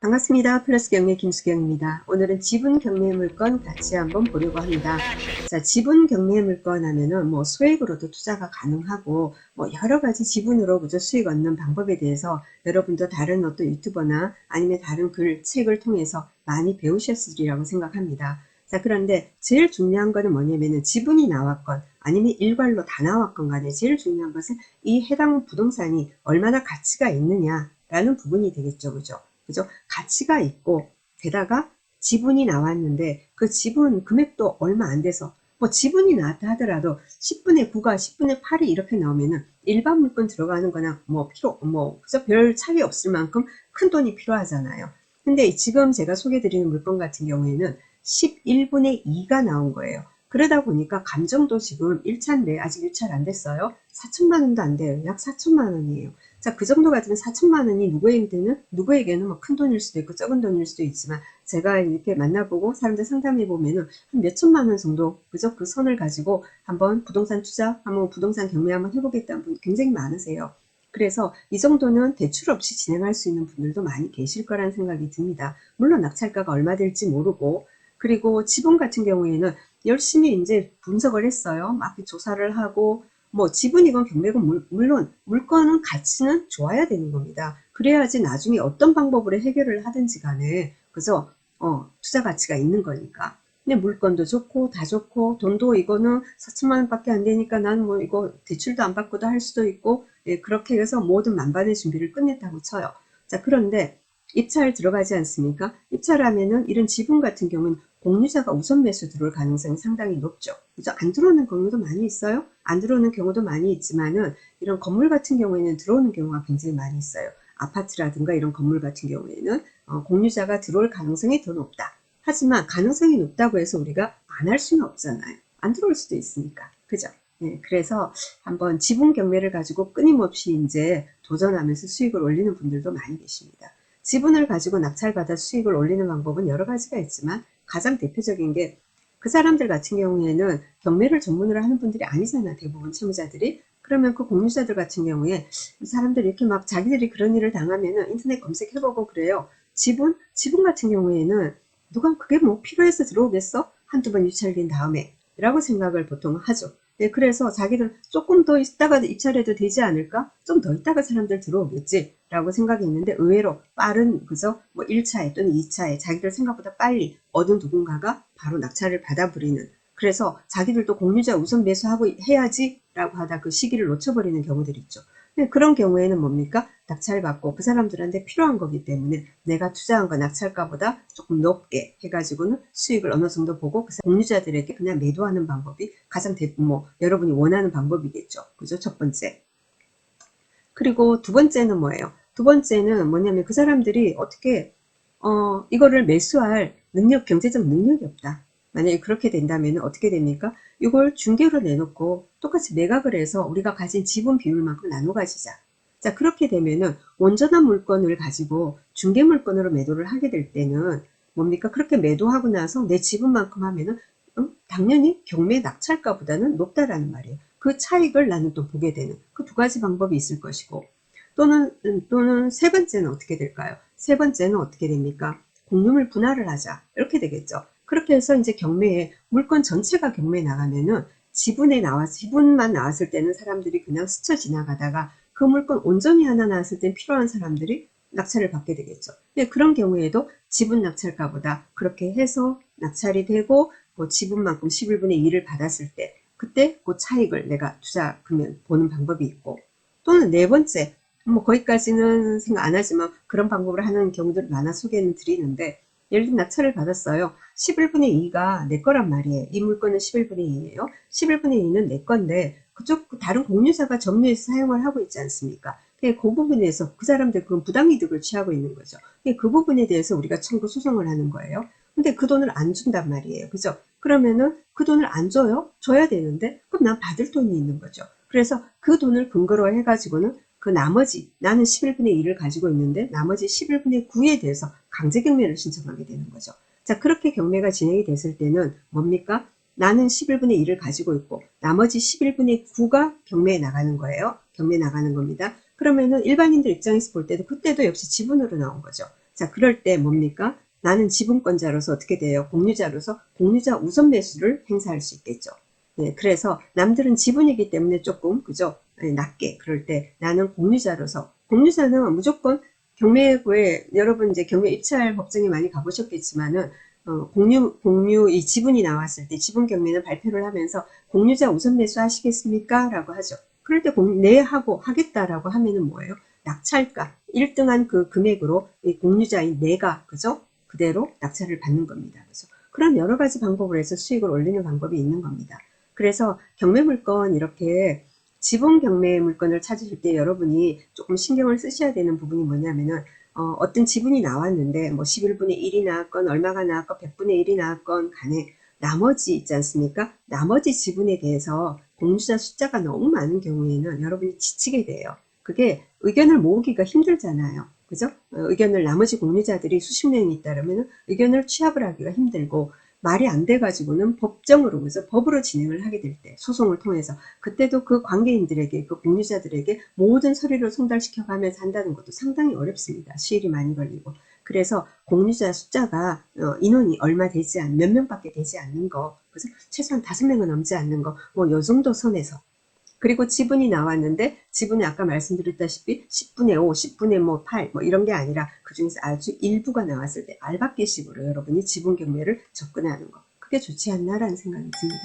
반갑습니다. 플러스 경매 김수경입니다. 오늘은 지분 경매 물건 같이 한번 보려고 합니다. 자, 지분 경매 물건 하면은 뭐 소액으로도 투자가 가능하고 뭐 여러 가지 지분으로 그저 수익 얻는 방법에 대해서 여러분도 다른 어떤 유튜버나 아니면 다른 책을 통해서 많이 배우셨으리라고 생각합니다. 자, 그런데 제일 중요한 거는 뭐냐면은 지분이 나왔건 아니면 일괄로 다 나왔건 간에 제일 중요한 것은 이 해당 부동산이 얼마나 가치가 있느냐라는 부분이 되겠죠. 그죠? 가치가 있고 게다가 지분이 나왔는데 그 지분 금액도 얼마 안 돼서 뭐 지분이 나왔다 하더라도 10분의 9가 10분의 8이 이렇게 나오면은 일반 물건 들어가는 거나 그저 별 차이 없을 만큼 큰 돈이 필요하잖아요. 근데 지금 제가 소개해 드리는 물건 같은 경우에는 11분의 2가 나온 거예요. 그러다 보니까 감정도 지금 1차인데 아직 1차를 안 됐어요. 4천만 원도 안 돼요. 약 4천만 원이에요. 자, 그 정도 같으면 4천만 원이 누구에게는 뭐 큰 돈일 수도 있고 적은 돈일 수도 있지만 제가 이렇게 만나보고 사람들 상담해 보면은 한 몇천만 원 정도 그저 그 선을 가지고 한번 부동산 투자, 한번 부동산 경매 한번 해보겠다는 분 굉장히 많으세요. 그래서 이 정도는 대출 없이 진행할 수 있는 분들도 많이 계실 거라는 생각이 듭니다. 물론 낙찰가가 얼마 될지 모르고 그리고 지분 같은 경우에는 열심히 이제 분석을 했어요. 막 조사를 하고 뭐 지분이건 경매건 물론 물건은 가치는 좋아야 되는 겁니다. 그래야지 나중에 어떤 방법으로 해결을 하든지 간에 그죠? 투자 가치가 있는 거니까. 근데 물건도 좋고 다 좋고 돈도 이거는 4천만 원밖에 안 되니까 난 뭐 이거 대출도 안 받고도 할 수도 있고 예, 그렇게 해서 모든 만반의 준비를 끝냈다고 쳐요. 자, 그런데 입찰 들어가지 않습니까? 입찰하면은 이런 지분 같은 경우는 공유자가 우선 매수 들어올 가능성이 상당히 높죠. 그죠? 안 들어오는 경우도 많이 있어요. 안 들어오는 경우도 많이 있지만은 이런 건물 같은 경우에는 들어오는 경우가 굉장히 많이 있어요. 아파트라든가 이런 건물 같은 경우에는 공유자가 들어올 가능성이 더 높다. 하지만 가능성이 높다고 해서 우리가 안 할 수는 없잖아요. 안 들어올 수도 있으니까. 그죠? 네, 그래서 한번 지분 경매를 가지고 끊임없이 이제 도전하면서 수익을 올리는 분들도 많이 계십니다. 지분을 가지고 낙찰받아 수익을 올리는 방법은 여러 가지가 있지만 가장 대표적인 게 그 사람들 같은 경우에는 경매를 전문으로 하는 분들이 아니잖아. 대부분 채무자들이. 그러면 그 공유자들 같은 경우에 이 사람들이 이렇게 막 자기들이 그런 일을 당하면은 인터넷 검색해보고 그래요. 지분 같은 경우에는 누가 그게 뭐 필요해서 들어오겠어? 한두 번 유찰된 다음에 라고 생각을 보통 하죠. 네, 그래서 자기들 조금 더 있다가 입찰해도 되지 않을까? 좀 더 있다가 사람들 들어오겠지 라고 생각했는데 의외로 빠른 그죠? 뭐 1차에 또는 2차에 자기들 생각보다 빨리 얻은 누군가가 바로 낙찰을 받아버리는 그래서 자기들도 공유자 우선 매수하고 해야지 라고 하다 그 시기를 놓쳐버리는 경우들이 있죠. 그런 경우에는 뭡니까? 낙찰받고 그 사람들한테 필요한 거기 때문에 내가 투자한 거 낙찰가보다 조금 높게 해가지고는 수익을 어느 정도 보고 그 공유자들에게 그냥 매도하는 방법이 가장 여러분이 원하는 방법이겠죠. 그죠? 첫 번째. 그리고 두 번째는 뭐예요? 두 번째는 뭐냐면 그 사람들이 어떻게 이거를 매수할 경제적 능력이 없다. 만약에 그렇게 된다면 어떻게 됩니까? 이걸 중개로 내놓고 똑같이 매각을 해서 우리가 가진 지분 비율만큼 나눠 가지자. 자, 그렇게 되면은 온전한 물건을 가지고 중개 물건으로 매도를 하게 될 때는 뭡니까? 그렇게 매도하고 나서 내 지분만큼 하면은 당연히 경매 낙찰가보다는 높다라는 말이에요. 그 차익을 나는 또 보게 되는 그 두 가지 방법이 있을 것이고 또는 세 번째는 어떻게 될까요? 세 번째는 어떻게 됩니까? 공유물 분할을 하자 이렇게 되겠죠. 그렇게 해서 이제 경매에 물건 전체가 경매에 나가면은 지분만 나왔을 때는 사람들이 그냥 스쳐 지나가다가 그 물건 온전히 하나 나왔을 땐 필요한 사람들이 낙찰을 받게 되겠죠. 그런 경우에도 지분 낙찰가보다 그렇게 해서 낙찰이 되고 그 지분만큼 11분의 1을 받았을 때 그때 그 차익을 내가 투자 금액 보는 방법이 있고 또는 네 번째 뭐 거기까지는 생각 안 하지만 그런 방법을 하는 경우들 많아 소개는 드리는데 예를 들어 낙찰을 받았어요. 11분의 2가 내 거란 말이에요. 이 물건은 11분의 2예요. 11분의 2는 내 건데 그쪽 다른 공유자가 점유해서 사용을 하고 있지 않습니까? 그 부분에 대해서 그 사람들 그건 부당이득을 취하고 있는 거죠. 그 부분에 대해서 우리가 청구 소송을 하는 거예요. 근데 그 돈을 안 준단 말이에요. 그죠? 그러면은 그 돈을 안 줘요? 줘야 되는데 그럼 난 받을 돈이 있는 거죠. 그래서 그 돈을 근거로 해가지고는 그 나머지 나는 11분의 1을 가지고 있는데 나머지 11분의 9에 대해서 강제 경매를 신청하게 되는 거죠. 자, 그렇게 경매가 진행이 됐을 때는 뭡니까? 나는 11분의 1을 가지고 있고 나머지 11분의 9가 경매에 나가는 거예요. 경매에 나가는 겁니다. 그러면은 일반인들 입장에서 볼 때도 그때도 역시 지분으로 나온 거죠. 자, 그럴 때 뭡니까? 나는 지분권자로서 어떻게 돼요? 공유자로서 공유자 우선 매수를 행사할 수 있겠죠. 네, 그래서 남들은 지분이기 때문에 조금 그죠? 네, 낮게 그럴 때 나는 공유자로서 공유자는 무조건 경매구에 여러분 이제 경매 입찰 법정에 많이 가보셨겠지만은 공유 이 지분이 나왔을 때 지분 경매는 발표를 하면서 공유자 우선 매수 하시겠습니까? 라고 하죠. 그럴 때 네 하고 하겠다라고 하면은 뭐예요? 낙찰가 1등한 그 금액으로 이 공유자인 내가 그죠? 그대로 낙찰을 받는 겁니다. 그래서 그런 여러 가지 방법을 해서 수익을 올리는 방법이 있는 겁니다. 그래서 경매 물건 이렇게 지분 경매 물건을 찾으실 때 여러분이 조금 신경을 쓰셔야 되는 부분이 뭐냐면은 어떤 지분이 나왔는데 뭐 11분의 1이 나왔건 얼마가 나왔건 100분의 1이 나왔건 간에 나머지 있지 않습니까? 나머지 지분에 대해서 공유자 숫자가 너무 많은 경우에는 여러분이 지치게 돼요. 그게 의견을 모으기가 힘들잖아요. 그죠? 의견을 나머지 공유자들이 수십 명이 있다면 의견을 취합을 하기가 힘들고 말이 안 돼가지고는 법정으로 그죠? 법으로 진행을 하게 될 때 소송을 통해서 그때도 그 관계인들에게 그 공유자들에게 모든 서류를 송달시켜 가면서 한다는 것도 상당히 어렵습니다. 시일이 많이 걸리고 그래서 공유자 숫자가 인원이 얼마 되지 않는 몇 명밖에 되지 않는 거 그래서 최소한 5명은 넘지 않는 거 뭐 요 정도 선에서 그리고 지분이 나왔는데 지분이 아까 말씀드렸다시피 10분의 5, 10분의 뭐 8, 뭐 이런 게 아니라 그 중에서 아주 일부가 나왔을 때 알박기식으로 여러분이 지분 경매를 접근하는 거. 그게 좋지 않나라는 생각이 듭니다.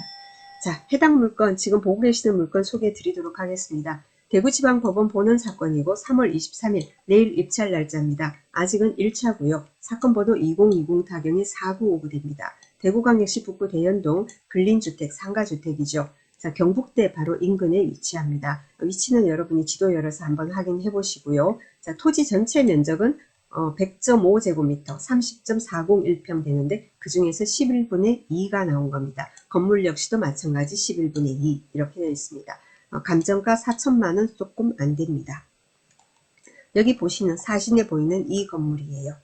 자, 해당 물건, 지금 보고 계시는 물건 소개해 드리도록 하겠습니다. 대구지방법원 본원 사건이고 3월 23일 내일 입찰 날짜입니다. 아직은 1차고요. 사건 번호 2020 타경이 4959입니다. 대구광역시 북구 대연동 근린주택 상가주택이죠. 자, 경북대 바로 인근에 위치합니다. 위치는 여러분이 지도 열어서 한번 확인해 보시고요. 자, 토지 전체 면적은 100.5제곱미터, 30.401평 되는데 그 중에서 11분의 2가 나온 겁니다. 건물 역시도 마찬가지 11분의 2 이렇게 되어 있습니다. 감정가 4천만원 조금 안 됩니다. 여기 보시는 사진에 보이는 이 건물이에요.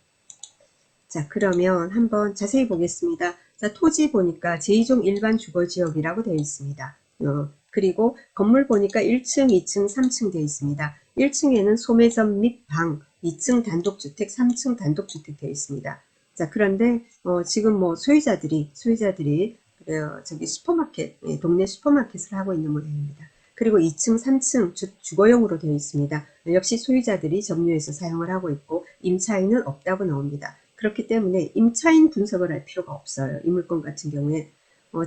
자, 그러면 한번 자세히 보겠습니다. 자, 토지 보니까 제2종 일반 주거지역이라고 되어 있습니다. 그리고 건물 보니까 1층, 2층, 3층 되어 있습니다. 1층에는 소매점 및 방, 2층 단독주택, 3층 단독주택 되어 있습니다. 자, 그런데 지금 뭐 소유자들이 저기 슈퍼마켓, 동네 슈퍼마켓을 하고 있는 모양입니다. 그리고 2층, 3층 주거용으로 되어 있습니다. 역시 소유자들이 점유해서 사용을 하고 있고 임차인은 없다고 나옵니다. 그렇기 때문에 임차인 분석을 할 필요가 없어요. 이 물건 같은 경우에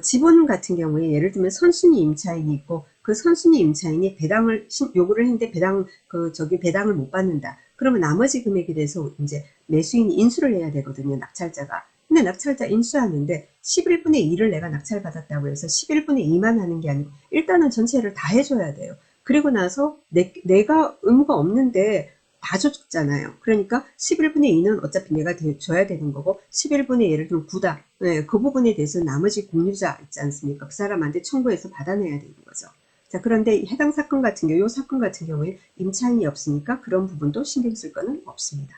지분 같은 경우에 예를 들면 선순위 임차인이 있고 그 선순위 임차인이 배당을 요구를 했는데 배당을 못 받는다. 그러면 나머지 금액에 대해서 이제 매수인이 인수를 해야 되거든요. 낙찰자가. 근데 낙찰자 인수하는데 11분의 2를 내가 낙찰받았다고 해서 11분의 2만 하는 게 아니고 일단은 전체를 다 해줘야 돼요. 그리고 나서 내가 의무가 없는데 다 줬잖아요. 그러니까 11분의 2는 어차피 내가 줘야 되는 거고 11분의 예를 들면 9다. 네, 그 부분에 대해서 나머지 공유자 있지 않습니까? 그 사람한테 청구해서 받아내야 되는 거죠. 자, 그런데 해당 사건 같은 경우, 이 사건 같은 경우에 임차인이 없으니까 그런 부분도 신경 쓸 거는 없습니다.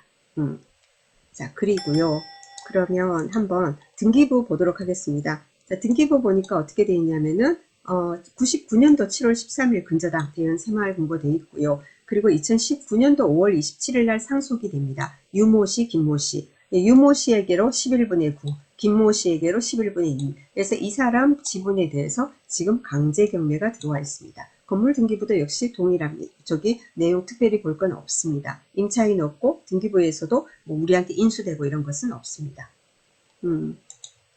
자, 그리고요. 그러면 한번 등기부 보도록 하겠습니다. 자, 등기부 보니까 어떻게 되어 있냐면은 99년도 7월 13일 근저당 대연 새마을금고 되어 있고요. 그리고 2019년도 5월 27일 날 상속이 됩니다. 유모씨, 김모씨. 유모씨에게로 11분의 9, 김모씨에게로 11분의 2. 그래서 이 사람 지분에 대해서 지금 강제 경매가 들어와 있습니다. 건물 등기부도 역시 동일합니다. 저기 내용 특별히 볼 건 없습니다. 임차인 없고 등기부에서도 뭐 우리한테 인수되고 이런 것은 없습니다.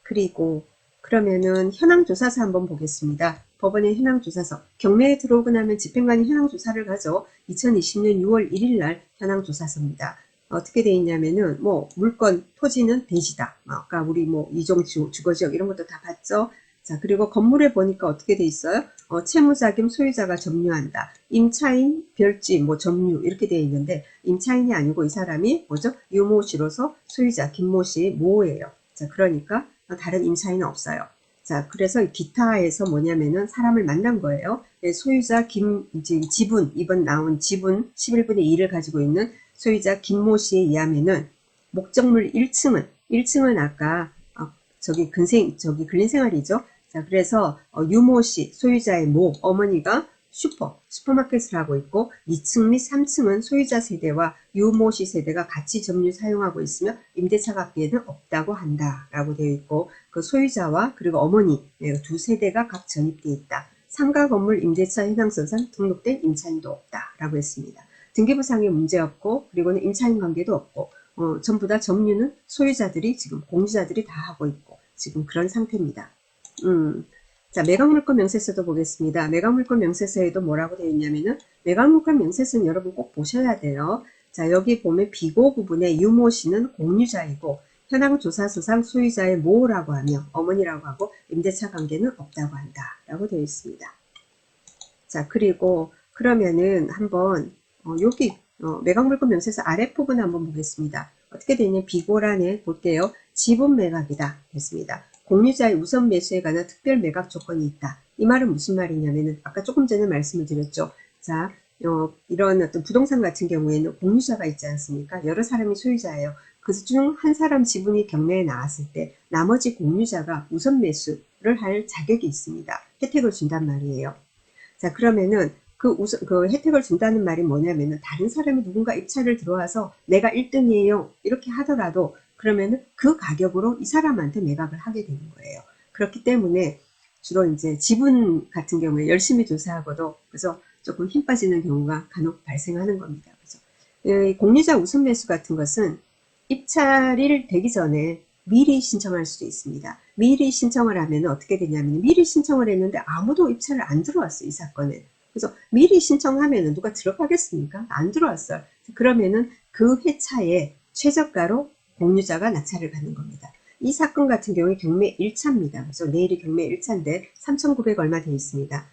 그리고 그러면은 현황조사서 한번 보겠습니다. 법원의 현황조사서. 경매에 들어오고 나면 집행관이 현황조사를 가죠. 2020년 6월 1일 날 현황조사서입니다. 어떻게 돼 있냐면은 뭐 물건 토지는 대지다. 아까 우리 뭐 이종 주거지역 이런 것도 다 봤죠. 자, 그리고 건물에 보니까 어떻게 돼 있어요? 채무자 겸 소유자가 점유한다. 임차인, 별지, 뭐 점유 이렇게 되어 있는데 임차인이 아니고 이 사람이 뭐죠? 유모 씨로서 소유자 김모 씨의 모예요. 자, 그러니까 다른 임차인은 없어요. 자, 그래서 기타에서 뭐냐면은 사람을 만난 거예요. 소유자 지분, 이번 나온 지분 11분의 2를 가지고 있는 소유자 김모 씨에 의하면은 목적물 1층은 아까 근린생활이죠. 자, 그래서 유모 씨, 소유자의 모, 어머니가 슈퍼마켓을 하고 있고 2층 및 3층은 소유자 세대와 유모씨 세대가 같이 점유 사용하고 있으며 임대차 갖기에는 없다고 한다라고 되어 있고 그 소유자와 그리고 어머니 두 세대가 각 전입되어 있다. 상가 건물 임대차 해당서상 등록된 임차인도 없다라고 했습니다. 등기부상에 문제 없고 그리고는 임차인 관계도 없고 전부 다 점유는 소유자들이 지금 공유자들이 다 하고 있고 지금 그런 상태입니다. 자, 매각물건 명세서도 보겠습니다. 매각물건 명세서에도 뭐라고 되어 있냐면은 매각물건 명세서는 여러분 꼭 보셔야 돼요. 자, 여기 보면 비고 부분에 유모씨는 공유자이고 현황조사서상 소유자의 모라고 하며 어머니라고 하고 임대차 관계는 없다고 한다 라고 되어 있습니다. 자, 그리고 그러면은 한번 여기 매각물건 명세서 아랫부분 한번 보겠습니다. 어떻게 되냐 비고란에 볼게요. 지분 매각이다 했습니다. 공유자의 우선 매수에 관한 특별 매각 조건이 있다. 이 말은 무슨 말이냐면은 아까 조금 전에 말씀을 드렸죠. 자, 이런 어떤 부동산 같은 경우에는 공유자가 있지 않습니까? 여러 사람이 소유자예요. 그 중 한 사람 지분이 경매에 나왔을 때 나머지 공유자가 우선 매수를 할 자격이 있습니다. 혜택을 준단 말이에요. 자, 그러면은 그 혜택을 준다는 말이 뭐냐면은 다른 사람이 누군가 입찰을 들어와서 내가 1등이에요. 이렇게 하더라도 그러면은 그 가격으로 이 사람한테 매각을 하게 되는 거예요. 그렇기 때문에 주로 이제 지분 같은 경우에 열심히 조사하고도 그래서 조금 힘 빠지는 경우가 간혹 발생하는 겁니다. 그래서 공유자 우선 매수 같은 것은 입찰일 되기 전에 미리 신청할 수도 있습니다. 미리 신청을 하면 어떻게 되냐면 미리 신청을 했는데 아무도 입찰을 안 들어왔어요. 이 사건은. 그래서 미리 신청하면 누가 들어가겠습니까? 안 들어왔어요. 그러면은 그 회차에 최저가로 공유자가 낙찰을 받는 겁니다. 이 사건 같은 경우에 경매 1차입니다. 그래서 내일이 경매 1차인데 3,900 얼마 되어 있습니다.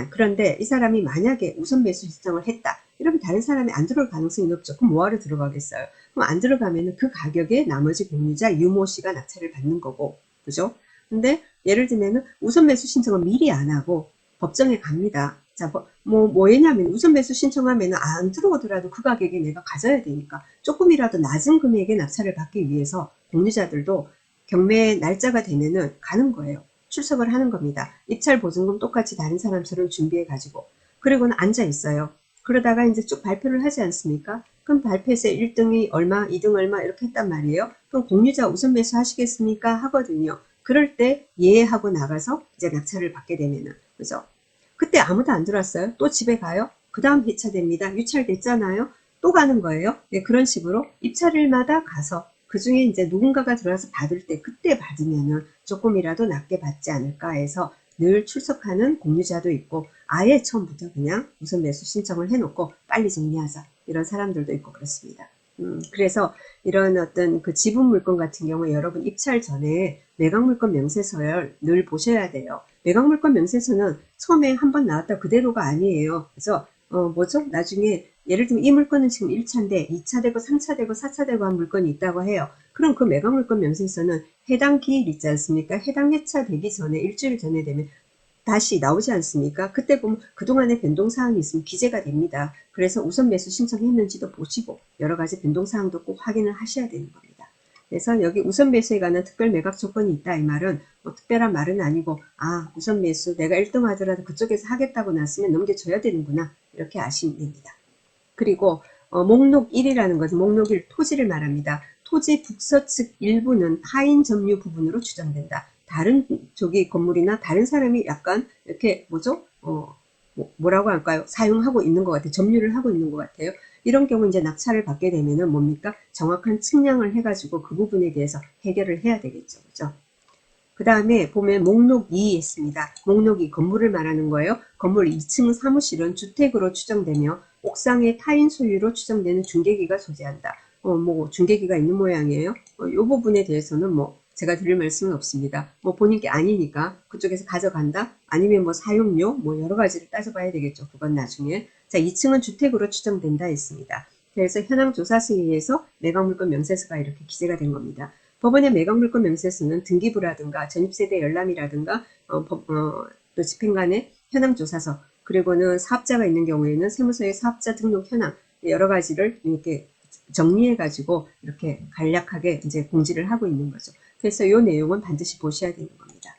그런데 이 사람이 만약에 우선 매수 신청을 했다. 이러면 다른 사람이 안 들어올 가능성이 높죠. 그럼 뭐하러 들어가겠어요? 그럼 안 들어가면 그 가격에 나머지 공유자 유모씨가 낙찰을 받는 거고, 그죠? 근데 예를 들면 우선 매수 신청을 미리 안 하고 법정에 갑니다. 자, 뭐냐면 우선 매수 신청하면 안 들어오더라도 그 가격에 내가 가져야 되니까 조금이라도 낮은 금액의 낙찰을 받기 위해서 공유자들도 경매 날짜가 되면은 가는 거예요. 출석을 하는 겁니다. 입찰 보증금 똑같이 다른 사람처럼 준비해 가지고 그리고는 앉아 있어요. 그러다가 이제 쭉 발표를 하지 않습니까? 그럼 발표에서 1등이 얼마, 2등 얼마 이렇게 했단 말이에요. 그럼 공유자 우선 매수 하시겠습니까? 하거든요. 그럴 때 예 하고 나가서 이제 낙찰을 받게 되면은 그죠? 그때 아무도 안 들어왔어요. 또 집에 가요. 그 다음 회차 됩니다. 유찰됐잖아요. 또 가는 거예요. 네, 그런 식으로 입찰일마다 가서 그 중에 이제 누군가가 들어와서 받을 때 그때 받으면은 조금이라도 낮게 받지 않을까 해서 늘 출석하는 공유자도 있고 아예 처음부터 그냥 우선 매수 신청을 해놓고 빨리 정리하자 이런 사람들도 있고 그렇습니다. 그래서 이런 어떤 그 지분 물건 같은 경우에 여러분 입찰 전에 매각물건 명세서를 늘 보셔야 돼요. 매각물건 명세서는 처음에 한번 나왔다 그대로가 아니에요. 그래서 뭐죠? 나중에 예를 들면 이 물건은 지금 1차인데 2차 되고 3차 되고 4차 되고 한 물건이 있다고 해요. 그럼 그 매각물건 명세서는 해당 기일 있지 않습니까? 해당 회차 되기 전에 일주일 전에 되면 다시 나오지 않습니까? 그때 보면 그동안의 변동사항이 있으면 기재가 됩니다. 그래서 우선 매수 신청했는지도 보시고 여러 가지 변동사항도 꼭 확인을 하셔야 되는 겁니다. 그래서 여기 우선 매수에 관한 특별 매각 조건이 있다 이 말은 뭐 특별한 말은 아니고 우선 매수 내가 1등 하더라도 그쪽에서 하겠다고 났으면 넘겨줘야 되는구나 이렇게 아시면 됩니다. 그리고 목록 1이라는 것은 목록 1 토지를 말합니다. 토지 북서측 일부는 타인 점유 부분으로 추정된다. 다른 저기 건물이나 다른 사람이 약간 이렇게 뭐죠? 뭐라고 할까요? 사용하고 있는 것 같아요. 점유를 하고 있는 것 같아요. 이런 경우 이제 낙찰을 받게 되면은 뭡니까? 정확한 측량을 해가지고 그 부분에 대해서 해결을 해야 되겠죠. 그죠? 그 다음에 보면 목록 2 있습니다. 목록 2 건물을 말하는 거예요. 건물 2층 사무실은 주택으로 추정되며 옥상의 타인 소유로 추정되는 중개기가 소재한다. 뭐 중개기가 있는 모양이에요. 이 부분에 대해서는 뭐 제가 드릴 말씀은 없습니다. 뭐 본인 게 아니니까 그쪽에서 가져간다. 아니면 뭐 사용료 뭐 여러 가지를 따져봐야 되겠죠. 그건 나중에. 자, 2층은 주택으로 추정된다 했습니다. 그래서 현황 조사서에 의해서 매각물건 명세서가 이렇게 기재가 된 겁니다. 법원의 매각물건 명세서는 등기부라든가 전입세대 열람이라든가 또 집행관의 현황조사서 그리고는 사업자가 있는 경우에는 세무서의 사업자 등록 현황 여러 가지를 이렇게 정리해 가지고 이렇게 간략하게 이제 공지를 하고 있는 거죠. 그래서 이 내용은 반드시 보셔야 되는 겁니다.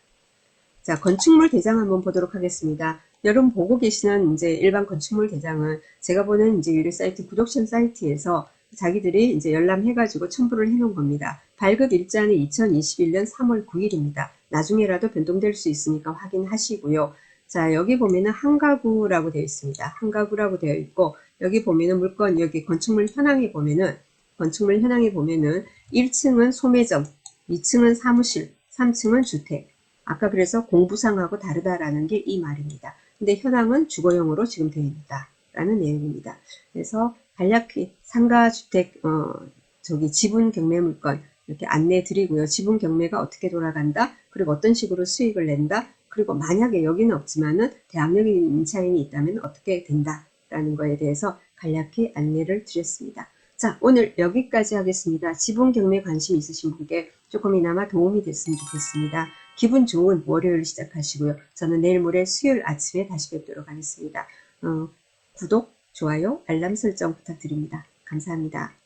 자, 건축물 대장 한번 보도록 하겠습니다. 여러분 보고 계시는 이제 일반 건축물 대장은 제가 보는 이제 유료 사이트 구독션 사이트에서 자기들이 이제 열람해가지고 첨부를 해놓은 겁니다. 발급 일자는 2021년 3월 9일입니다. 나중에라도 변동될 수 있으니까 확인하시고요. 자, 여기 보면은 한가구라고 되어 있습니다. 한가구라고 되어 있고, 여기 보면은 물건, 여기 건축물 현황에 보면은, 건축물 현황에 보면은 1층은 소매점, 2층은 사무실, 3층은 주택. 아까 그래서 공부상하고 다르다라는 게 이 말입니다. 근데 현황은 주거용으로 지금 되어 있다. 라는 내용입니다. 그래서 간략히 상가주택, 저기 지분 경매 물건 이렇게 안내 드리고요. 지분 경매가 어떻게 돌아간다? 그리고 어떤 식으로 수익을 낸다? 그리고 만약에 여기는 없지만은 대학력인 임차인이 있다면 어떻게 된다? 라는 거에 대해서 간략히 안내를 드렸습니다. 자, 오늘 여기까지 하겠습니다. 지분 경매 관심 있으신 분께 조금이나마 도움이 됐으면 좋겠습니다. 기분 좋은 월요일 시작하시고요. 저는 내일 모레 수요일 아침에 다시 뵙도록 하겠습니다. 구독, 좋아요, 알람 설정 부탁드립니다. 감사합니다.